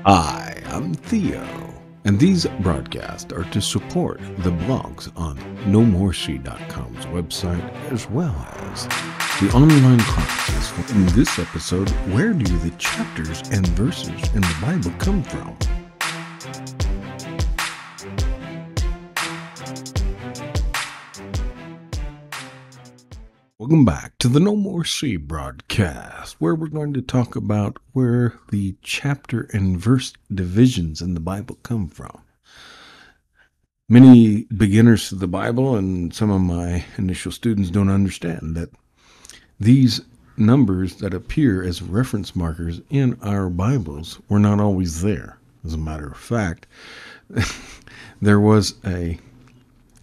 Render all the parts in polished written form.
Hi, I'm Theo, and these broadcasts are to support the blogs on nomoresea.com's website as well as the online classes. In this episode, where do the chapters and verses in the Bible come from? Welcome back to the No More Sea broadcast, where we're going to talk about where the chapter and verse divisions in the Bible come from. Many beginners to the Bible and some of my initial students don't understand that these numbers that appear as reference markers in our Bibles were not always there. As a matter of fact, there was a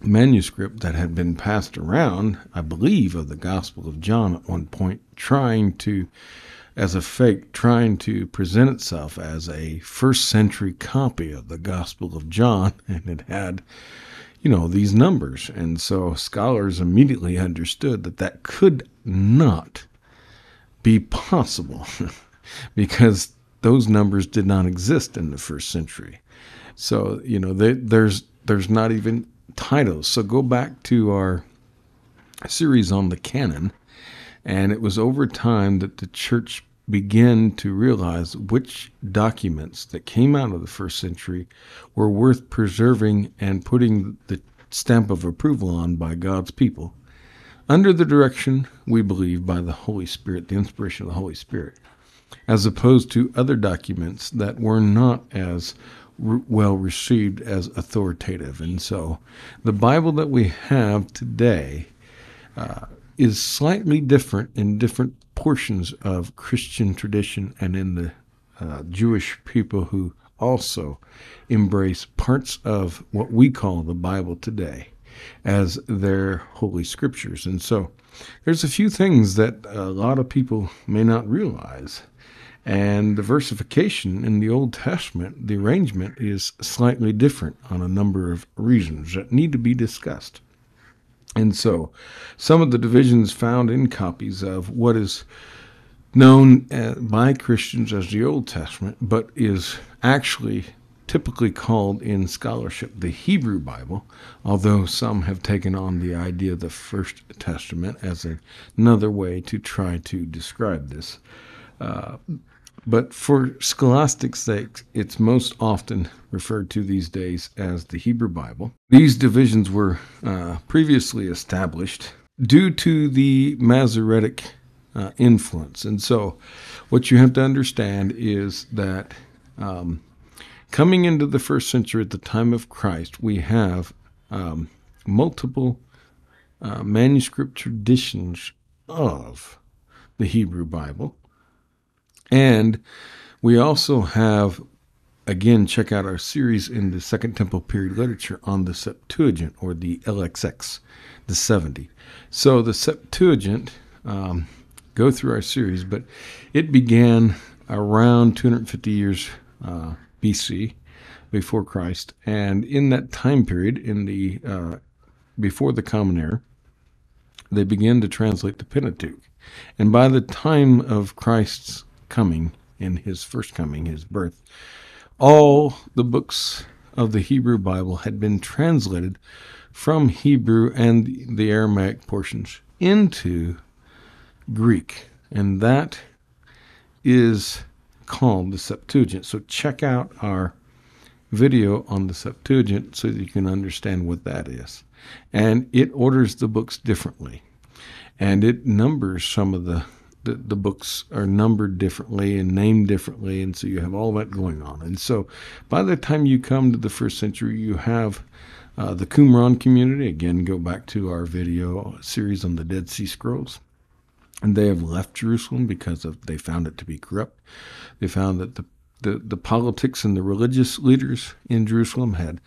manuscript that had been passed around, I believe, of the Gospel of John at one point, trying to present itself as a first century copy of the Gospel of John, and it had, these numbers. And so scholars immediately understood that that could not be possible because those numbers did not exist in the first century. So, there's not even titles. So go back to our series on the Canon, and it was over time that the church began to realize which documents that came out of the first century were worth preserving and putting the stamp of approval on by God's people, under the direction, we believe, by the Holy Spirit, the inspiration of the Holy Spirit, as opposed to other documents that were not as well received as authoritative. And so the Bible that we have today is slightly different in different portions of Christian tradition and in the Jewish people who also embrace parts of what we call the Bible today as their holy scriptures. And so there's a few things that a lot of people may not realize. And the versification in the Old Testament, the arrangement is slightly different on a number of reasons that need to be discussed. And so some of the divisions found in copies of what is known by Christians as the Old Testament, but is actually typically called in scholarship the Hebrew Bible, although some have taken on the idea of the First Testament as another way to try to describe this. But for scholastic sake, it's most often referred to these days as the Hebrew Bible. These divisions were previously established due to the Masoretic influence. And so what you have to understand is that coming into the first century at the time of Christ, we have multiple manuscript traditions of the Hebrew Bible. And we also have, again, check out our series in the Second Temple period literature on the Septuagint, or the LXX, the 70. So the Septuagint, go through our series, but it began around 250 years BC, before Christ. And in that time period, in the before the Common Era, they began to translate the Pentateuch. And by the time of Christ's coming, in his first coming, his birth, all the books of the Hebrew Bible had been translated from Hebrew and the Aramaic portions into Greek, and that is called the Septuagint. So check out our video on the Septuagint so that you can understand what that is. And it orders the books differently, and it numbers some of the books are numbered differently and named differently, and so you have all that going on. And so by the time you come to the first century, you have the Qumran community. Again, go back to our video series on the Dead Sea Scrolls. And they have left Jerusalem because they found it to be corrupt. They found that the politics and the religious leaders in Jerusalem had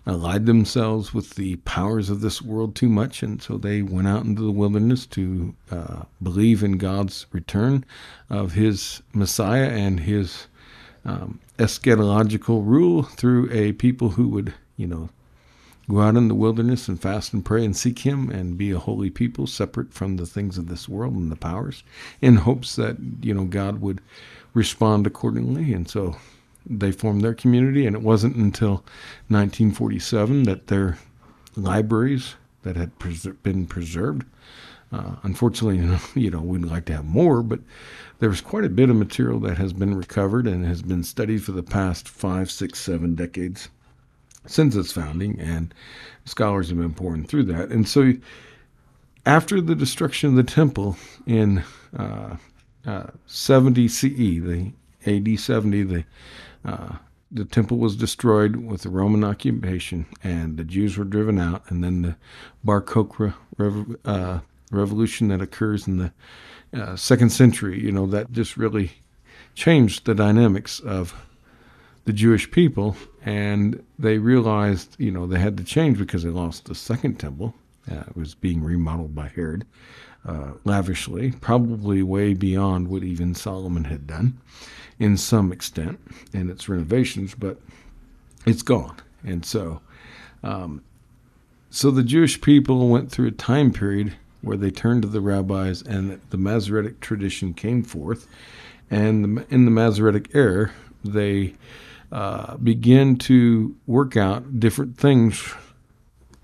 allied themselves with the powers of this world too much, and so they went out into the wilderness to believe in God's return of his Messiah and his eschatological rule through a people who would, go out in the wilderness and fast and pray and seek him and be a holy people separate from the things of this world and the powers, in hopes that, God would respond accordingly. And so they formed their community, and it wasn't until 1947 that their libraries that had been preserved. Unfortunately, we'd like to have more, but there was quite a bit of material that has been recovered and has been studied for the past 5, 6, 7 decades since its founding, and scholars have been pouring through that. And so after the destruction of the temple in 70 CE, the AD 70, the temple was destroyed with the Roman occupation, and the Jews were driven out, and then the Bar Kokhba revolution that occurs in the 2nd century, that just really changed the dynamics of the Jewish people, and they realized, they had to change because they lost the second temple. It was being remodeled by Herod lavishly, probably way beyond what even Solomon had done in some extent in its renovations, but it's gone. And so the Jewish people went through a time period where they turned to the rabbis, and the Masoretic tradition came forth. And in the Masoretic era, they began to work out different things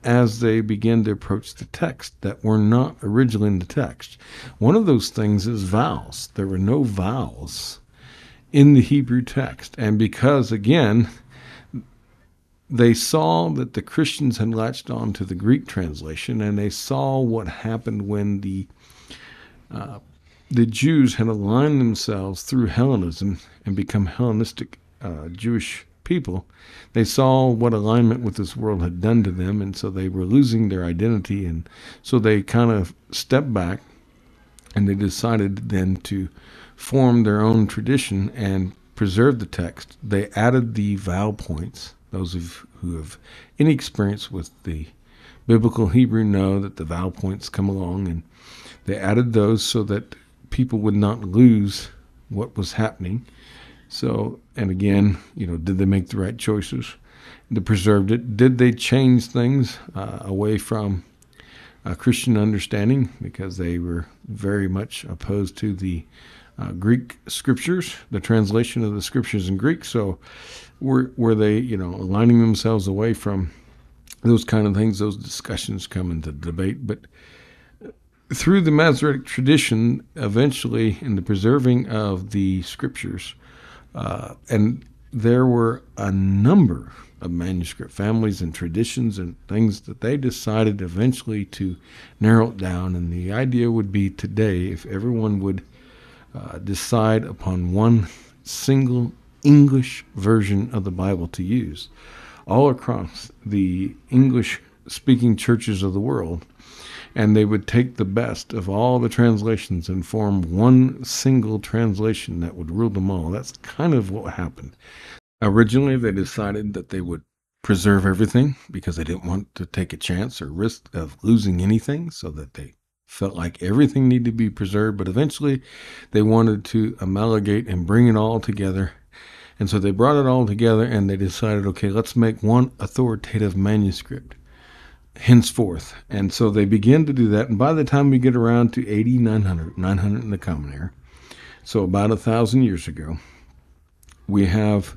as they began to approach the text that were not originally in the text. One of those things is vowels. There were no vowels in the Hebrew text. And because, again, they saw that the Christians had latched on to the Greek translation, and they saw what happened when the Jews had aligned themselves through Hellenism and become Hellenistic Jewish people. They saw what alignment with this world had done to them, and so they were losing their identity, and so they kind of stepped back, and they decided then to form their own tradition and preserve the text. They added the vowel points. Those who have any experience with the biblical Hebrew know that the vowel points come along, and they added those so that people would not lose what was happening. So, and again, did they make the right choices? They preserved it. Did they change things away from Christian understanding, because they were very much opposed to the Greek scriptures, the translation of the scriptures in Greek? So were they, aligning themselves away from those kind of things? Those discussions come into debate. But through the Masoretic tradition, eventually, in the preserving of the scriptures, and there were a number of manuscript families and traditions and things that they decided eventually to narrow it down. And the idea would be today, if everyone would decide upon one single English version of the Bible to use all across the English-speaking churches of the world, and they would take the best of all the translations and form one single translation that would rule them all. That's kind of what happened. Originally, they decided that they would preserve everything because they didn't want to take a chance or risk of losing anything, so that they felt like everything needed to be preserved. But eventually, they wanted to amalgamate and bring it all together. And so they brought it all together, and they decided, okay, let's make one authoritative manuscript henceforth. And so they begin to do that. And by the time we get around to AD 900 in the Common Era, so about 1,000 years ago, we have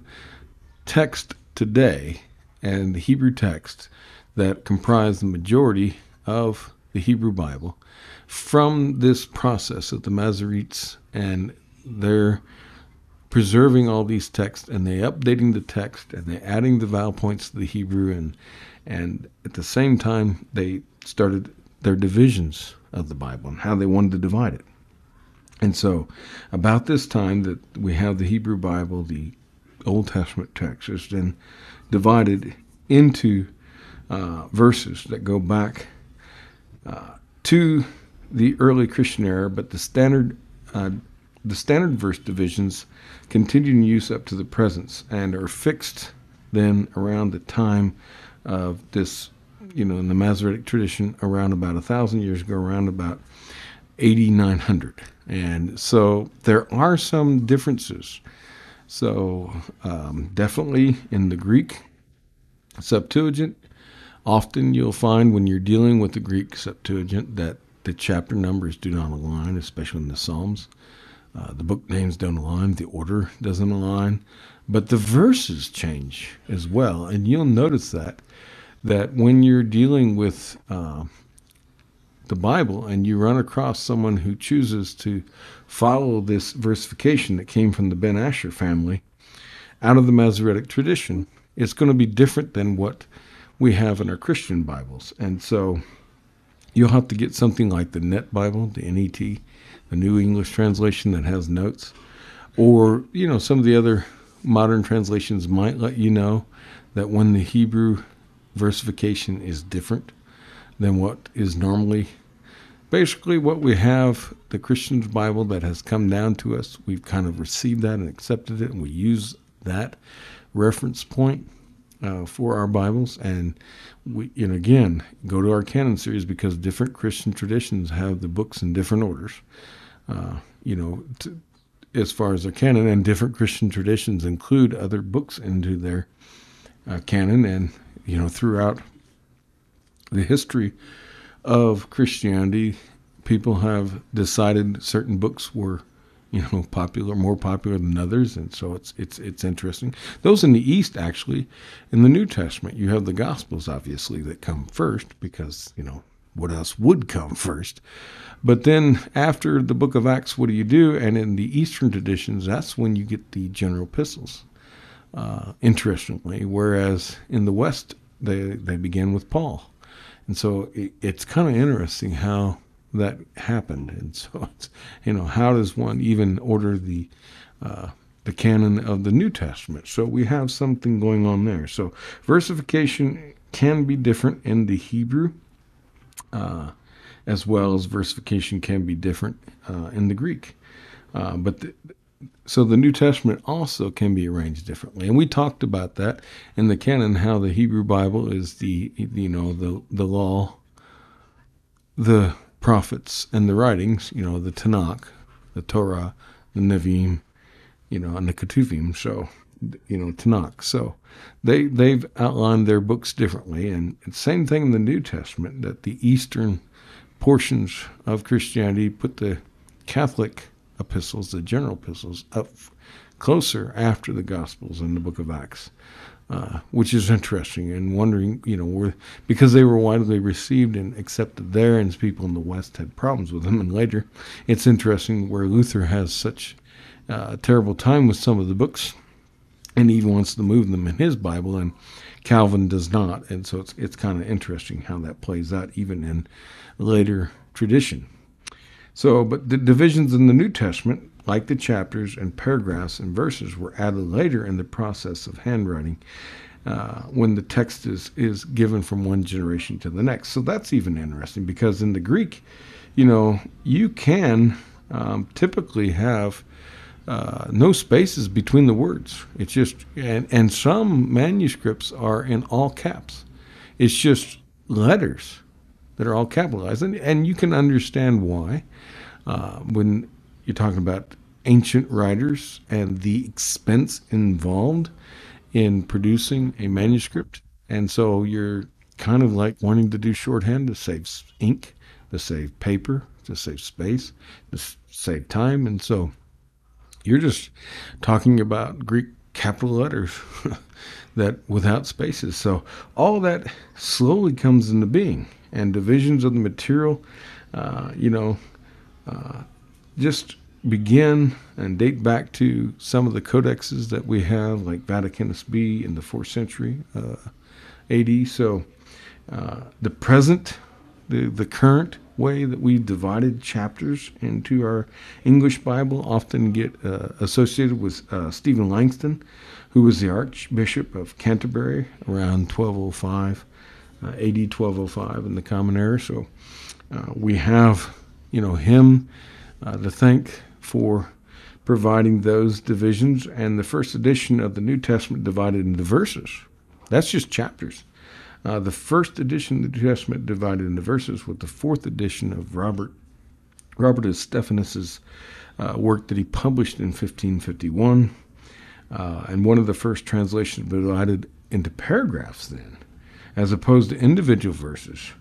text today and the Hebrew text that comprise the majority of the Hebrew Bible from this process of the Masoretes, and they're preserving all these texts, and they updating the text, and they adding the vowel points to the Hebrew, and at the same time they started their divisions of the Bible and how they wanted to divide it. And so about this time that we have the Hebrew Bible, the Old Testament text is then divided into verses that go back to the early Christian era, but the standard verse divisions continue in use up to the present and are fixed then around the time of this, in the Masoretic tradition, around about 1,000 years ago, around about 900. And so there are some differences. So definitely in the Greek Septuagint, often you'll find when you're dealing with the Greek Septuagint that the chapter numbers do not align, especially in the Psalms. The book names don't align, the order doesn't align, but the verses change as well. And you'll notice that when you're dealing with the Bible and you run across someone who chooses to follow this versification that came from the Ben Asher family out of the Masoretic tradition, it's going to be different than what we have in our Christian Bibles. And so you'll have to get something like the Net Bible, the NET, the New English Translation that has notes, or, some of the other modern translations might let you know that when the Hebrew versification is different than what is normally, basically what we have, the Christian's Bible that has come down to us, we've kind of received that and accepted it, and we use that reference point for our Bibles. And again, go to our Canon series, because different Christian traditions have the books in different orders, as far as their canon, and different Christian traditions include other books into their canon. And, throughout the history of Christianity, people have decided certain books were, more popular than others, and so it's interesting. Those in the East, actually, in the New Testament, you have the Gospels, obviously, that come first, because what else would come first? But then after the book of Acts, what do? And in the Eastern traditions, that's when you get the general epistles. Interestingly, whereas in the West, they begin with Paul, and so it's kind of interesting how that happened. And so it's, how does one even order the canon of the New Testament? So we have something going on there. So versification can be different in the Hebrew, as well as versification can be different in the Greek. So the New Testament also can be arranged differently, and we talked about that in the canon. How the Hebrew Bible is the law, the prophets, and the writings. The Tanakh, the Torah, the Nevi'im, and the Ketuvim. So, Tanakh. So they've outlined their books differently, and same thing in the New Testament, that the Eastern portions of Christianity put the Catholic epistles, the general epistles, up closer after the Gospels and the book of Acts, which is interesting, and wondering, because they were widely received and accepted there, and people in the West had problems with them. And later, it's interesting where Luther has such a terrible time with some of the books, and he wants to move them in his Bible, and Calvin does not. And so it's kind of interesting how that plays out, even in later tradition. So, but the divisions in the New Testament, like the chapters and paragraphs and verses, were added later in the process of handwriting, when the text is given from one generation to the next. So that's even interesting, because in the Greek, you can typically have no spaces between the words. It's just, and some manuscripts are in all caps. It's just letters that are all capitalized, and you can understand why. When you're talking about ancient writers and the expense involved in producing a manuscript. And so you're kind of like wanting to do shorthand to save ink, to save paper, to save space, to save time. And so you're just talking about Greek capital letters that without spaces. So all that slowly comes into being, and divisions of the material, just begin and date back to some of the codexes that we have, like Vaticanus B in the 4th century AD. So the present, the current way that we divided chapters into our English Bible often get associated with Stephen Langston, who was the Archbishop of Canterbury around 1205, AD 1205 in the Common Era. So we have, him to thank for providing those divisions. And the first edition of the New Testament divided into verses. That's just chapters. The first edition of the New Testament divided into verses, with the fourth edition of Robert of Stephanus's work that he published in 1551. And one of the first translations divided into paragraphs then, as opposed to individual verses.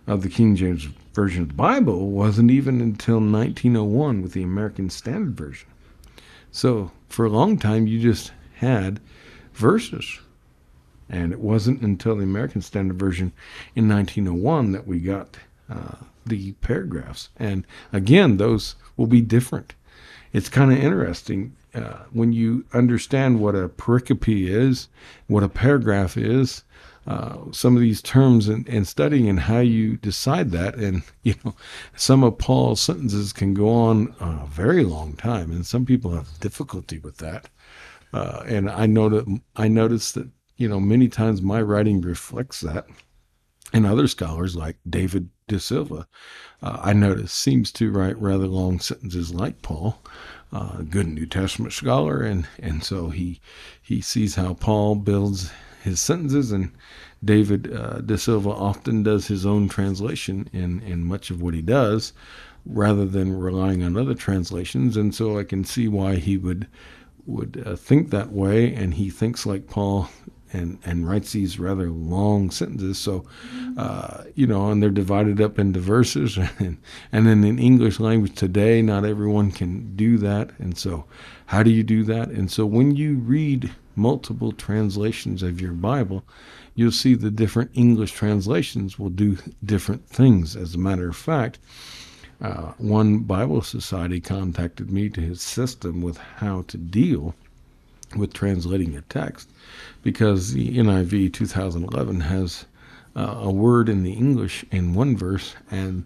of the King James Version of the Bible wasn't even until 1901 with the American Standard Version. So for a long time, you just had verses. And it wasn't until the American Standard Version in 1901 that we got the paragraphs. And again, those will be different. It's kind of interesting when you understand what a pericope is, what a paragraph is, some of these terms and studying and how you decide that. And, some of Paul's sentences can go on a very long time, and some people have difficulty with that. And I noticed that, many times my writing reflects that. And other scholars like David de Silva, I notice, seems to write rather long sentences like Paul, a good New Testament scholar. And so he sees how Paul builds his sentences, and David de Silva often does his own translation in much of what he does, rather than relying on other translations. And so I can see why he would think that way, and he thinks like Paul and writes these rather long sentences. So, and they're divided up into verses. And then in English language today, not everyone can do that. And so how do you do that? And so when you read multiple translations of your Bible, you'll see the different English translations will do different things. As a matter of fact, one Bible society contacted me to assist them with how to deal with translating a text, because the NIV 2011 has a word in the English in one verse, and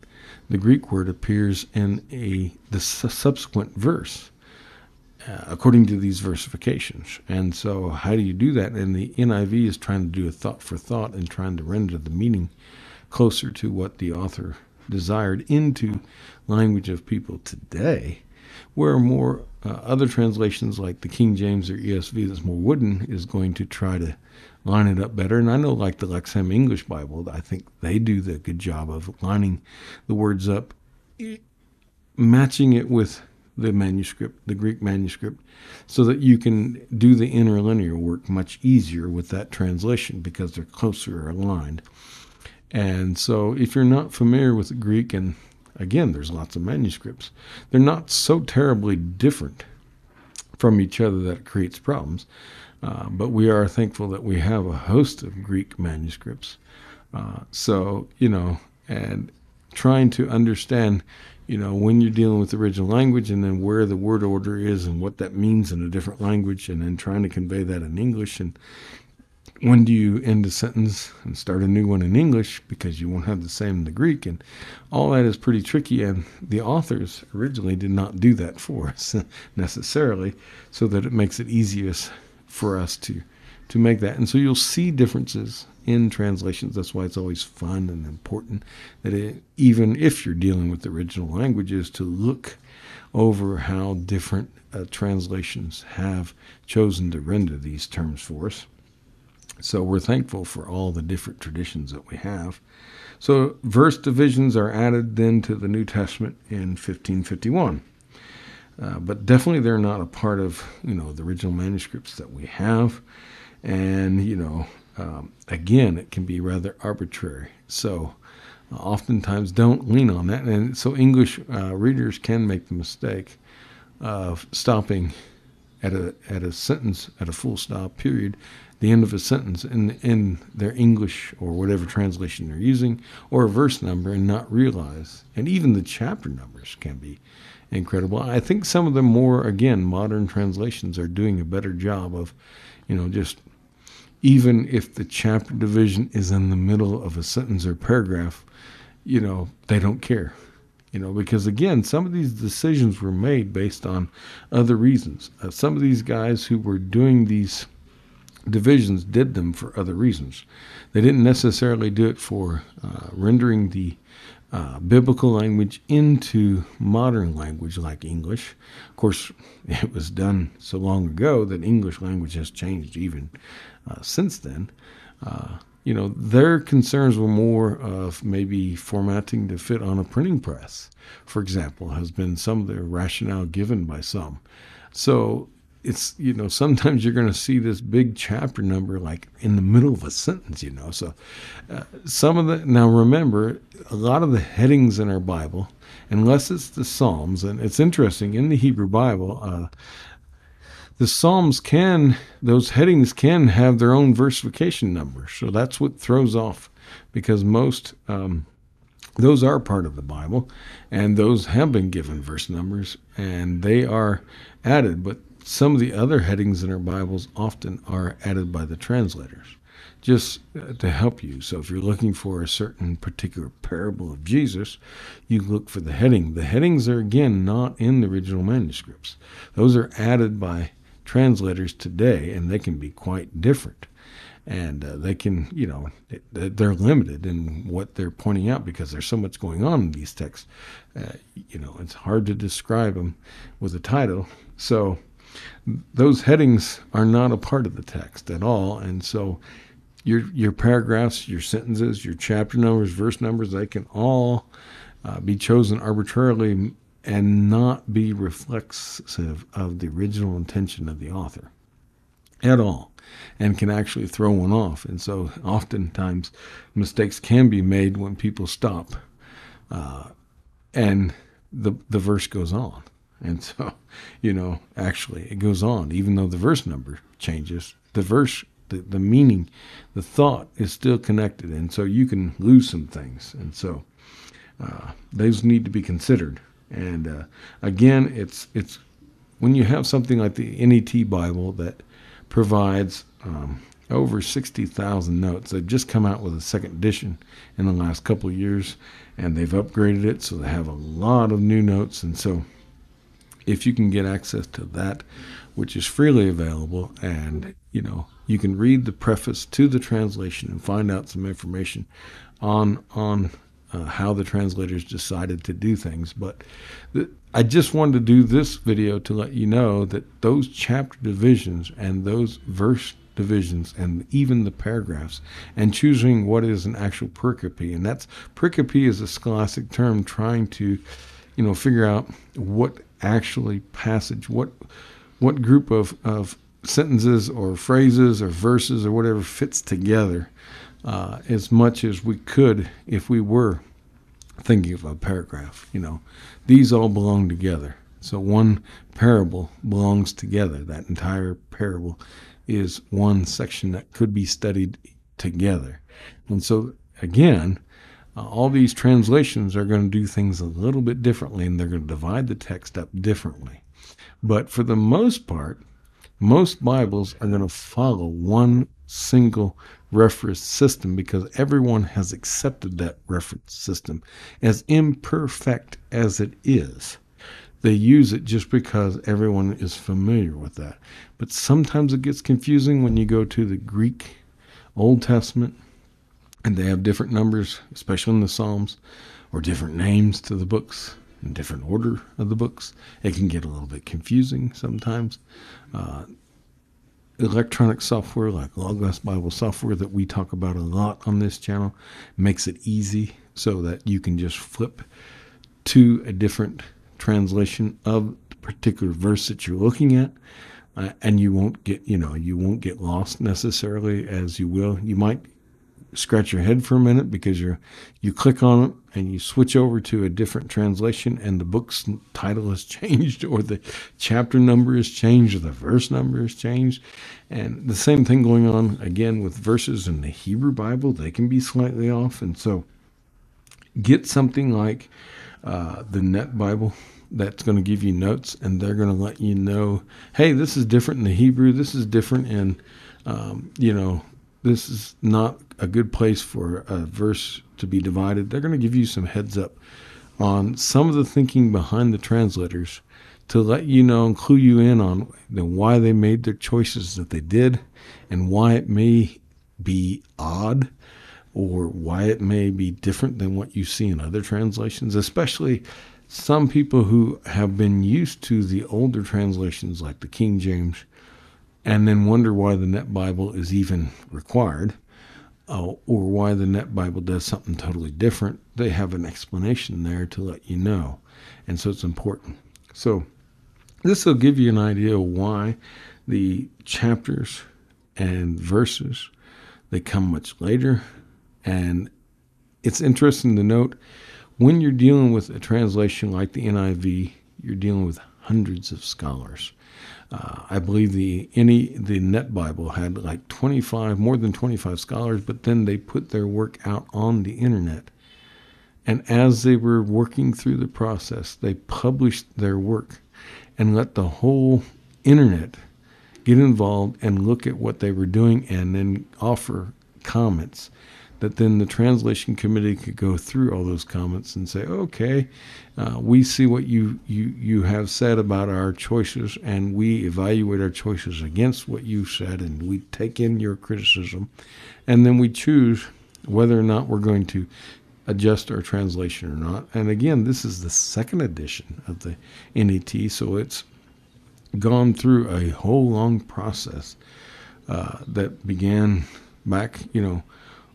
the Greek word appears in the subsequent verse, according to these versifications. And so how do you do that? And the NIV is trying to do a thought for thought and trying to render the meaning closer to what the author desired into language of people today, where more other translations like the King James or ESV that's more wooden is going to try to line it up better. And I know, like the Lexham English Bible, I think they do the good job of lining the words up, matching it with the manuscript, the Greek manuscript, so that you can do the interlinear work much easier with that translation because they're closer aligned. And so if you're not familiar with the Greek, and again, there's lots of manuscripts, they're not so terribly different from each other that it creates problems. But we are thankful that we have a host of Greek manuscripts. And trying to understand, when you're dealing with the original language, and then where the word order is and what that means in a different language, and then trying to convey that in English. And when do you end a sentence and start a new one in English, because you won't have the same in the Greek, and all that is pretty tricky. And the authors originally did not do that for us necessarily, so that it makes it easiest for us to make that. And so you'll see differences in translations. That's why it's always fun and important that even if you're dealing with the original languages, to look over how different translations have chosen to render these terms for us. So we're thankful for all the different traditions that we have. So verse divisions are added then to the New Testament in 1551. But definitely they're not a part of, the original manuscripts that we have. And, again, it can be rather arbitrary. So oftentimes don't lean on that. And so English readers can make the mistake of stopping at a sentence, at a full stop period, the end of a sentence in their English or whatever translation they're using, or a verse number, and not realize. And even the chapter numbers can be incredible. I think some of the more, again, modern translations are doing a better job of, just even if the chapter division is in the middle of a sentence or paragraph, they don't care. Because again, some of these decisions were made based on other reasons. Some of these guys who were doing these divisions did them for other reasons. They didn't necessarily do it for rendering the biblical language into modern language like English. Of course, it was done so long ago that English language has changed even since then. Their concerns were more of maybe formatting to fit on a printing press, for example, has been some of the rationale given by some. So it's, sometimes you're going to see this big chapter number like in the middle of a sentence, so now remember, a lot of the headings in our Bible, unless it's the Psalms, and it's interesting, in the Hebrew Bible, the Psalms those headings can have their own versification numbers. So that's what throws off, because most, those are part of the Bible, and those have been given verse numbers, and they are added. But some of the other headings in our Bibles often are added by the translators, just to help you. So if you're looking for a certain particular parable of Jesus, you look for the heading. The headings are, again, not in the original manuscripts. Those are added by translators today, and they can be quite different. And they can, they're limited in what they're pointing out because there's so much going on in these texts. It's hard to describe them with a title. So those headings are not a part of the text at all. And so your paragraphs, your sentences, your chapter numbers, verse numbers, they can all be chosen arbitrarily and not be reflexive of the original intention of the author at all, and can actually throw one off. And so oftentimes mistakes can be made when people stop and the verse goes on. And so, actually it goes on. Even though the verse number changes, the verse, the meaning, the thought is still connected. And so you can lose some things. And so those need to be considered. And again, it's when you have something like the NET Bible that provides over 60,000 notes. They've just come out with a second edition in the last couple of years, and they've upgraded it, so they have a lot of new notes. And so if you can get access to that, which is freely available, and you can read the preface to the translation and find out some information on how the translators decided to do things. But I just wanted to do this video to let you know that those chapter divisions and those verse divisions and even the paragraphs, and choosing what is an actual pericope, and that's, pericope is a scholastic term trying to figure out what actually passage, what group of sentences or phrases or verses or whatever fits together as much as we could if we were thinking of a paragraph. These all belong together. So one parable belongs together. That entire parable is one section that could be studied together. And so, again, all these translations are going to do things a little bit differently, and they're going to divide the text up differently. But for the most part, most Bibles are going to follow one single reference system because everyone has accepted that reference system, as imperfect as it is. They use it just because everyone is familiar with that. But sometimes it gets confusing when you go to the Greek Old Testament, and they have different numbers, especially in the Psalms, or different names to the books, in different order of the books. It can get a little bit confusing sometimes. Electronic software like Logos Bible software that we talk about a lot on this channel makes it easy so that you can just flip to a different translation of the particular verse that you're looking at, and you won't get lost necessarily, as you will. You might scratch your head for a minute because you click on it and you switch over to a different translation, and the book's title has changed, or the chapter number has changed, or the verse number has changed. And the same thing going on again with verses in the Hebrew Bible. They can be slightly off. And so get something like the Net Bible that's going to give you notes, and they're going to let you know, hey, this is different in the Hebrew, this is different in this is not a good place for a verse to be divided. They're going to give you some heads up on some of the thinking behind the translators to let you know and clue you in on why they made their choices that they did, and why it may be odd, or why it may be different than what you see in other translations, especially some people who have been used to the older translations like the King James, and then wonder why the Net Bible is even required, or why the Net Bible does something totally different. They have an explanation there to let you know. And so it's important. So This will give you an idea of why the chapters and verses, they come much later. And it's interesting to note, when you're dealing with a translation like the NIV, you're dealing with hundreds of scholars. I believe the Net Bible had like 25, more than 25 scholars, but then they put their work out on the internet. And as they were working through the process, they published their work and let the whole internet get involved and look at what they were doing and then offer comments that then the translation committee could go through all those comments and say, okay, we see what you have said about our choices, and we evaluate our choices against what you said, and we take in your criticism, and then we choose whether or not we're going to adjust our translation or not. And again, this is the second edition of the NET, so it's gone through a whole long process that began back,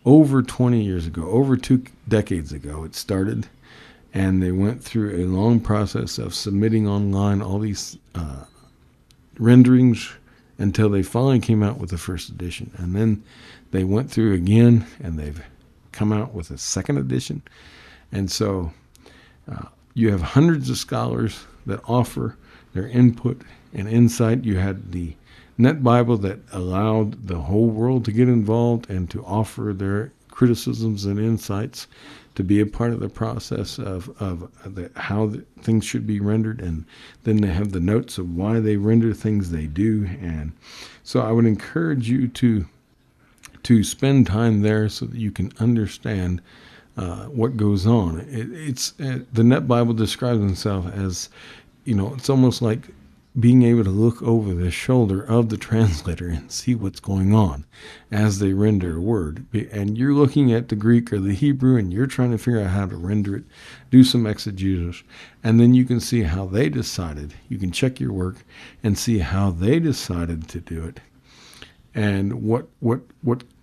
over 20 years ago, over 2 decades ago. It started, and they went through a long process of submitting online all these renderings until they finally came out with the first edition. And then they went through again, and they've come out with a second edition. And so you have hundreds of scholars that offer their input and insight. You had the Net Bible that allowed the whole world to get involved and to offer their criticisms and insights, to be a part of the process of how things should be rendered. And then they have the notes of why they render things they do. And so I would encourage you to spend time there so that you can understand what goes on. The Net Bible describes itself as, it's almost like being able to look over the shoulder of the translator and see what's going on as they render a word. And you're looking at the Greek or the Hebrew, and you're trying to figure out how to render it, do some exegesis, and then you can see how they decided. You can check your work and see how they decided to do it, and what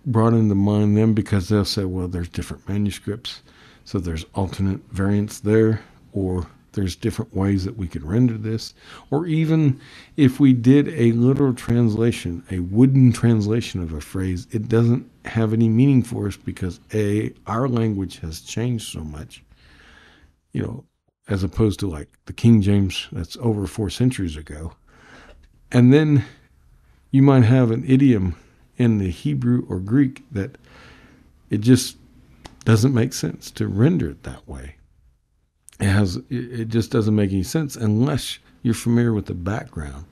brought into mind them, because they'll say, well, there's different manuscripts, so there's alternate variants there, or there's different ways that we could render this. Or even if we did a literal translation, a wooden translation of a phrase, it doesn't have any meaning for us because our language has changed so much, as opposed to like the King James that's over 4 centuries ago. And then you might have an idiom in the Hebrew or Greek that it just doesn't make sense to render it that way. It just doesn't make any sense unless you're familiar with the background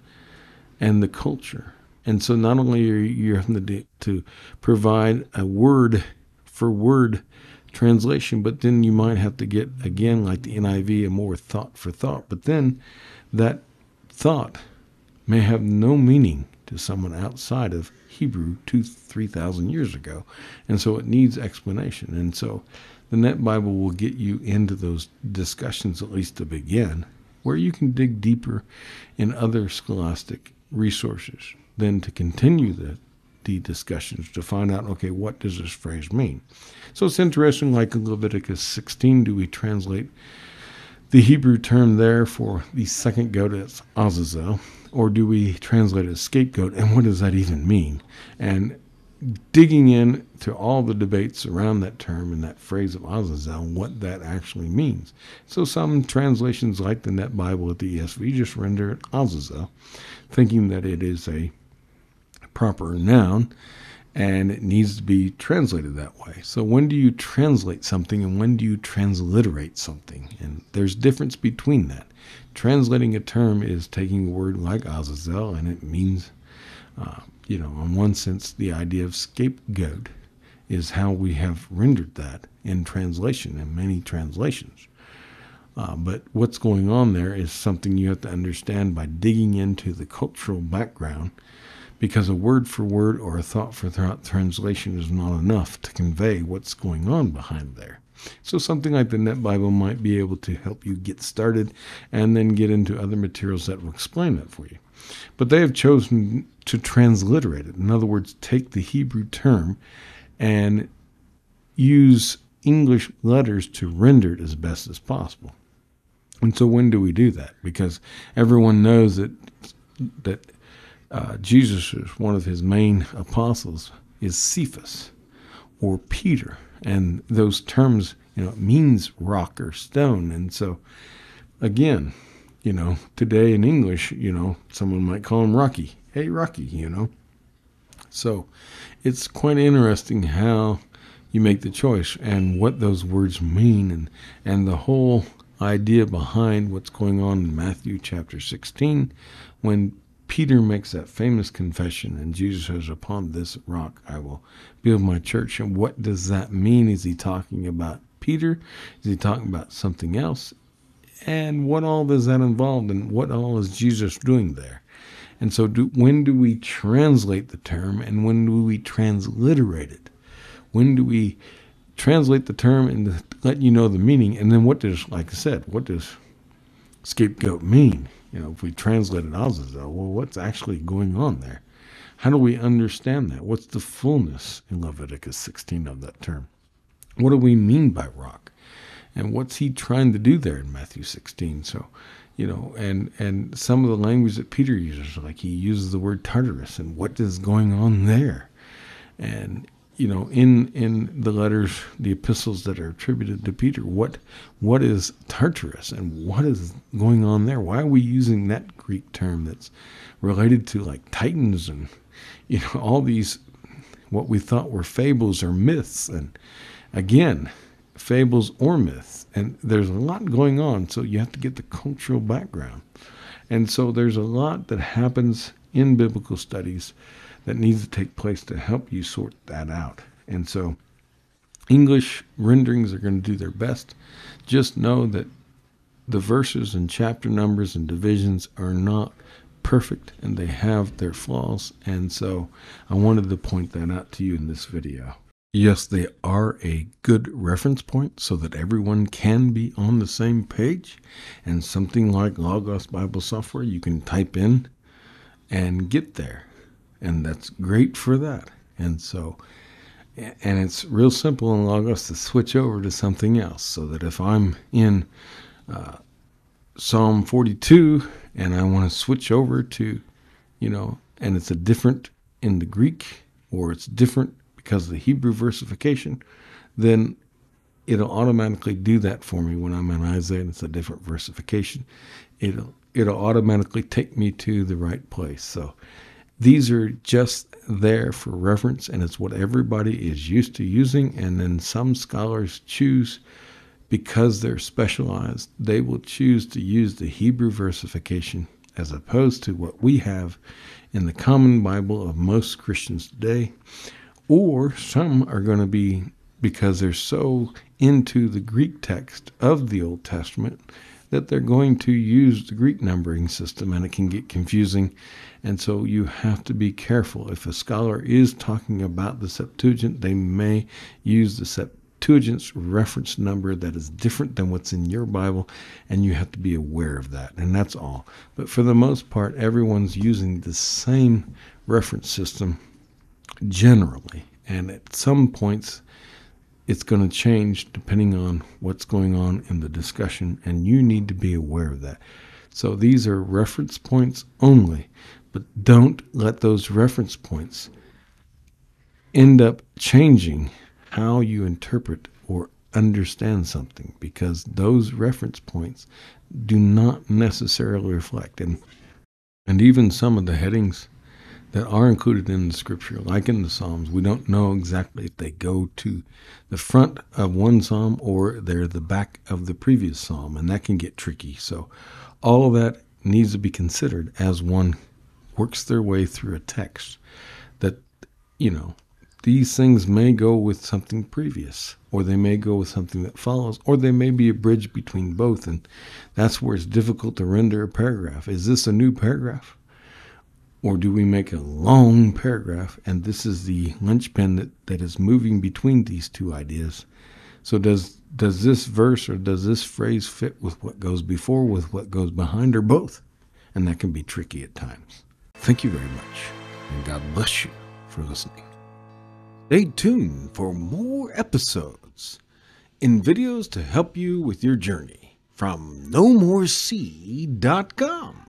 and the culture. And so not only are you having to provide a word for word translation, but then you might have to get, again, like the NIV, a more thought for thought. But then that thought may have no meaning to someone outside of Hebrew 2,000-3,000 years ago. And so it needs explanation. And so the Net Bible will get you into those discussions, at least to begin, where you can dig deeper in other scholastic resources, then to continue the discussions to find out, okay, what does this phrase mean? So it's interesting, like in Leviticus 16, do we translate the Hebrew term there for the second goat as Azazel, or do we translate it as scapegoat, and what does that even mean? And digging in to all the debates around that term and that phrase of Azazel, what that actually means. So some translations, like the Net Bible at the ESV, just render it Azazel, thinking that it is a proper noun and it needs to be translated that way. So when do you translate something and when do you transliterate something? And there's difference between that. Translating a term is taking a word like Azazel, and it means in one sense, the idea of scapegoat is how we have rendered that in translation, in many translations. But what's going on there is something you have to understand by digging into the cultural background, because a word for word or a thought for thought translation is not enough to convey what's going on behind there. So something like the Net Bible might be able to help you get started and then get into other materials that will explain that for you. But they have chosen to transliterate it. In other words, take the Hebrew term and use English letters to render it as best as possible. And so when do we do that? Because everyone knows that Jesus, is one of his main apostles, is Cephas or Peter, and those terms, means rock or stone. And so again, today in English, someone might call him Rocky. Hey, Rocky, So it's quite interesting how you make the choice and what those words mean, and the whole idea behind what's going on in Matthew chapter 16 when Peter makes that famous confession and Jesus says, upon this rock I will build my church. And what does that mean? Is he talking about Peter? Is he talking about something else? And what all does that involve, and what all is Jesus doing there? And so when do we translate the term, and when do we transliterate it? When do we translate the term and let you know the meaning? And then what does scapegoat mean? If we translate it out, well, what's actually going on there? How do we understand that? What's the fullness in Leviticus 16 of that term? What do we mean by rock? And what's he trying to do there in Matthew 16? So, and some of the language that Peter uses, like he uses the word Tartarus, and what is going on there? And, in the letters, the epistles that are attributed to Peter, what is Tartarus and what is going on there? Why are we using that Greek term that's related to like Titans and, all these, what we thought were fables or myths? And again, fables or myths, and there's a lot going on, so you have to get the cultural background. And so there's a lot that happens in biblical studies that needs to take place to help you sort that out. And so English renderings are going to do their best. Just know that the verses and chapter numbers and divisions are not perfect, and they have their flaws. And so I wanted to point that out to you in this video. Yes, they are a good reference point so that everyone can be on the same page. And something like Logos Bible Software, you can type in and get there. And that's great for that. And so, and it's real simple in Logos to switch over to something else, so that if I'm in Psalm 42 and I want to switch over to, and it's a different in the Greek, or it's different because of the Hebrew versification, then it'll automatically do that for me. When I'm in Isaiah and it's a different versification, it'll automatically take me to the right place. So these are just there for reference, and it's what everybody is used to using. And then some scholars choose, because they're specialized, they will choose to use the Hebrew versification as opposed to what we have in the common Bible of most Christians today. Or some are going to be, because they're so into the Greek text of the Old Testament, that they're going to use the Greek numbering system, and it can get confusing. And so you have to be careful. If a scholar is talking about the Septuagint, they may use the Septuagint's reference number that is different than what's in your Bible, and you have to be aware of that. And that's all. But for the most part, everyone's using the same reference system generally. And at some points, it's going to change depending on what's going on in the discussion, and you need to be aware of that. So these are reference points only, but don't let those reference points end up changing how you interpret or understand something, because those reference points do not necessarily reflect. And even some of the headings that are included in the scripture, like in the Psalms, we don't know exactly if they go to the front of one psalm or they're the back of the previous psalm, and that can get tricky. So all of that needs to be considered as one works their way through a text, that, these things may go with something previous, or they may go with something that follows, or they may be a bridge between both. And that's where it's difficult to render a paragraph. Is this a new paragraph? Or do we make a long paragraph, and this is the linchpin that is moving between these two ideas? So does this verse or does this phrase fit with what goes before, with what goes behind, or both? And that can be tricky at times. Thank you very much, and God bless you for listening. Stay tuned for more episodes in videos to help you with your journey. from nomoresea.com.